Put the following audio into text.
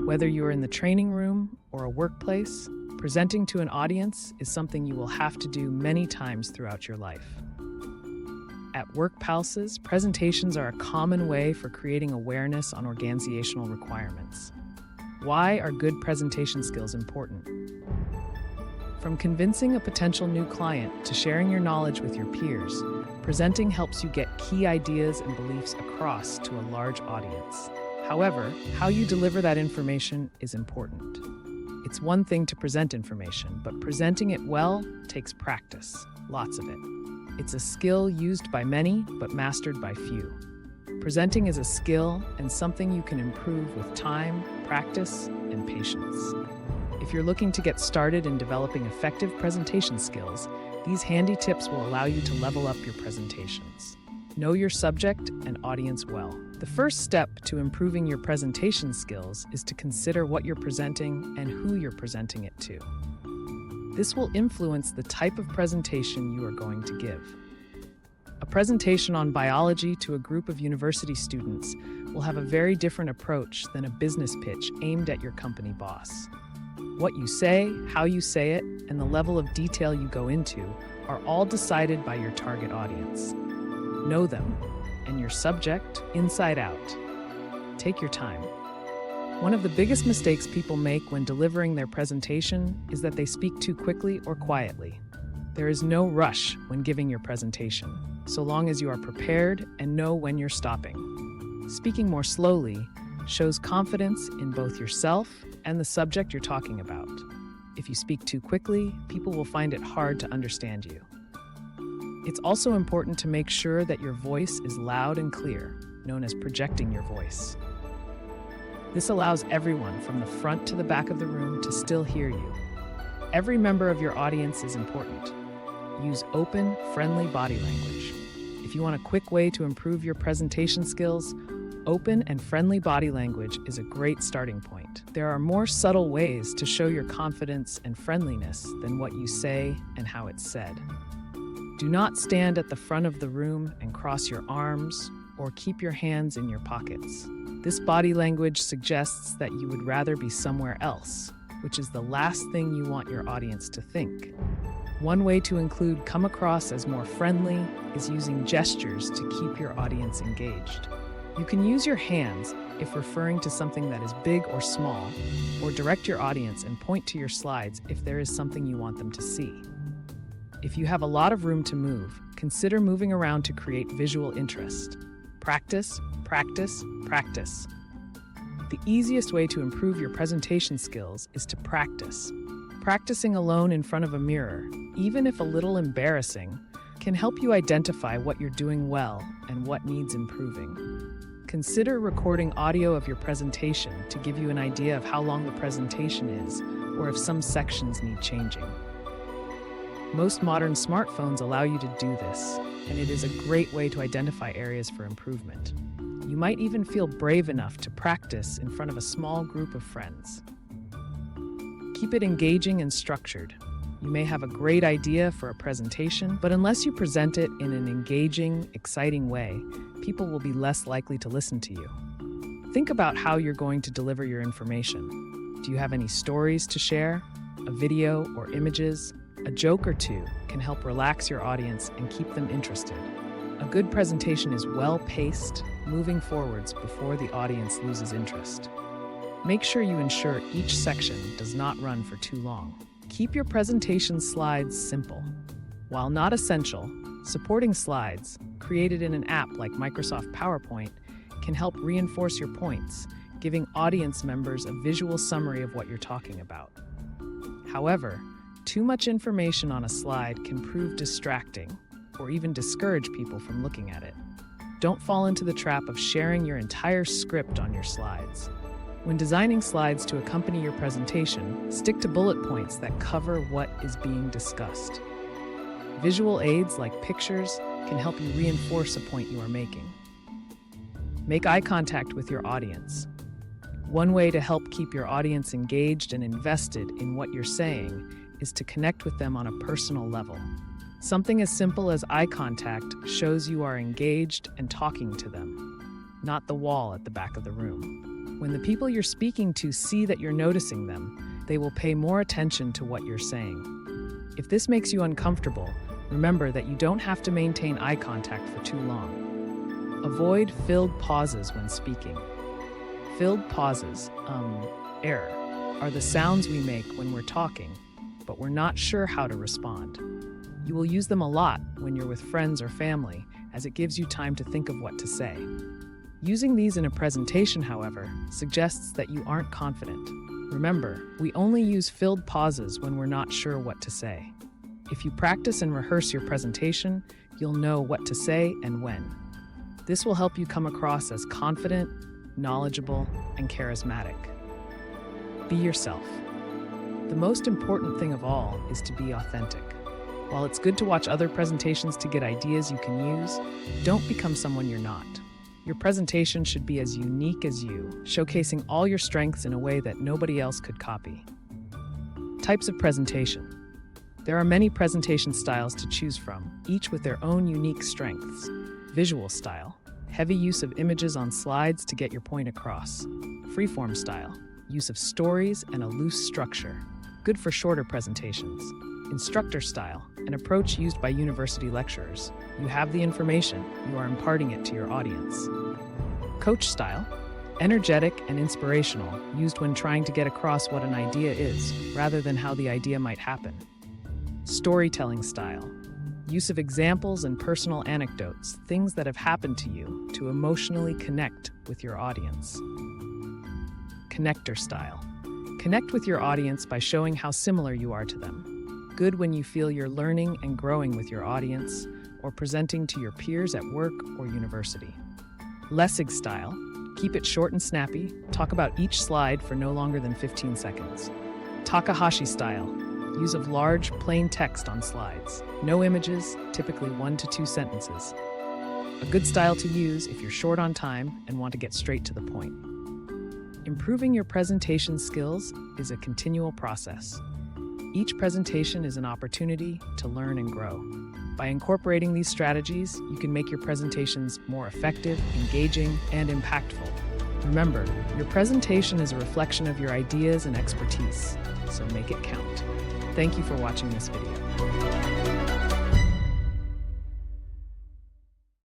Whether you're in the training room or a workplace, presenting to an audience is something you will have to do many times throughout your life. At WorkPalses, presentations are a common way for creating awareness on organizational requirements. Why are good presentation skills important? From convincing a potential new client to sharing your knowledge with your peers, presenting helps you get key ideas and beliefs across to a large audience. However, how you deliver that information is important. It's one thing to present information, but presenting it well takes practice, lots of it. It's a skill used by many, but mastered by few. Presenting is a skill and something you can improve with time, practice, and patience. If you're looking to get started in developing effective presentation skills, these handy tips will allow you to level up your presentations. Know your subject and audience well. The first step to improving your presentation skills is to consider what you're presenting and who you're presenting it to. This will influence the type of presentation you are going to give. A presentation on biology to a group of university students will have a very different approach than a business pitch aimed at your company boss. What you say, how you say it, and the level of detail you go into are all decided by your target audience. Know them and your subject inside out. Take your time. One of the biggest mistakes people make when delivering their presentation is that they speak too quickly or quietly. There is no rush when giving your presentation, so long as you are prepared and know when you're stopping. Speaking more slowly shows confidence in both yourself and the subject you're talking about. If you speak too quickly, people will find it hard to understand you. It's also important to make sure that your voice is loud and clear, known as projecting your voice. This allows everyone from the front to the back of the room to still hear you. Every member of your audience is important. Use open, friendly body language. If you want a quick way to improve your presentation skills, open and friendly body language is a great starting point. There are more subtle ways to show your confidence and friendliness than what you say and how it's said. Do not stand at the front of the room and cross your arms or keep your hands in your pockets. This body language suggests that you would rather be somewhere else, which is the last thing you want your audience to think. One way to include come across as more friendly is using gestures to keep your audience engaged. You can use your hands if referring to something that is big or small, or direct your audience and point to your slides if there is something you want them to see. If you have a lot of room to move, consider moving around to create visual interest. Practice, practice, practice. The easiest way to improve your presentation skills is to practice. Practicing alone in front of a mirror, even if a little embarrassing, can help you identify what you're doing well and what needs improving. Consider recording audio of your presentation to give you an idea of how long the presentation is or if some sections need changing. Most modern smartphones allow you to do this, and it is a great way to identify areas for improvement. You might even feel brave enough to practice in front of a small group of friends. Keep it engaging and structured. You may have a great idea for a presentation, but unless you present it in an engaging, exciting way, people will be less likely to listen to you. Think about how you're going to deliver your information. Do you have any stories to share? A video or images? A joke or two can help relax your audience and keep them interested. A good presentation is well-paced, moving forwards before the audience loses interest. Make sure you ensure each section does not run for too long. Keep your presentation slides simple. While not essential, supporting slides, created in an app like Microsoft PowerPoint, can help reinforce your points, giving audience members a visual summary of what you're talking about. However, too much information on a slide can prove distracting or even discourage people from looking at it. Don't fall into the trap of sharing your entire script on your slides. When designing slides to accompany your presentation, stick to bullet points that cover what is being discussed. Visual aids like pictures can help you reinforce a point you are making. Make eye contact with your audience. One way to help keep your audience engaged and invested in what you're saying is to connect with them on a personal level. Something as simple as eye contact shows you are engaged and talking to them, not the wall at the back of the room. When the people you're speaking to see that you're noticing them, they will pay more attention to what you're saying. If this makes you uncomfortable, remember that you don't have to maintain eye contact for too long. Avoid filled pauses when speaking. Filled pauses, are the sounds we make when we're talking, but we're not sure how to respond. You will use them a lot when you're with friends or family, as it gives you time to think of what to say. Using these in a presentation, however, suggests that you aren't confident. Remember, we only use filled pauses when we're not sure what to say. If you practice and rehearse your presentation, you'll know what to say and when. This will help you come across as confident, knowledgeable, and charismatic. Be yourself. The most important thing of all is to be authentic. While it's good to watch other presentations to get ideas you can use, don't become someone you're not. Your presentation should be as unique as you, showcasing all your strengths in a way that nobody else could copy. Types of presentation. There are many presentation styles to choose from, each with their own unique strengths. Visual style. Heavy use of images on slides to get your point across. Freeform style. Use of stories and a loose structure. Good for shorter presentations. Instructor style, an approach used by university lecturers. You have the information, you are imparting it to your audience. Coach style, energetic and inspirational, used when trying to get across what an idea is, rather than how the idea might happen. Storytelling style, use of examples and personal anecdotes, things that have happened to you, to emotionally connect with your audience. Connector style, connect with your audience by showing how similar you are to them. Good when you feel you're learning and growing with your audience or presenting to your peers at work or university. Lessig style, keep it short and snappy, talk about each slide for no longer than 15 seconds. Takahashi style, use of large, plain text on slides. No images, typically 1 to 2 sentences. A good style to use if you're short on time and want to get straight to the point. Improving your presentation skills is a continual process. Each presentation is an opportunity to learn and grow. By incorporating these strategies, you can make your presentations more effective, engaging, and impactful. Remember, your presentation is a reflection of your ideas and expertise, so make it count. Thank you for watching this video.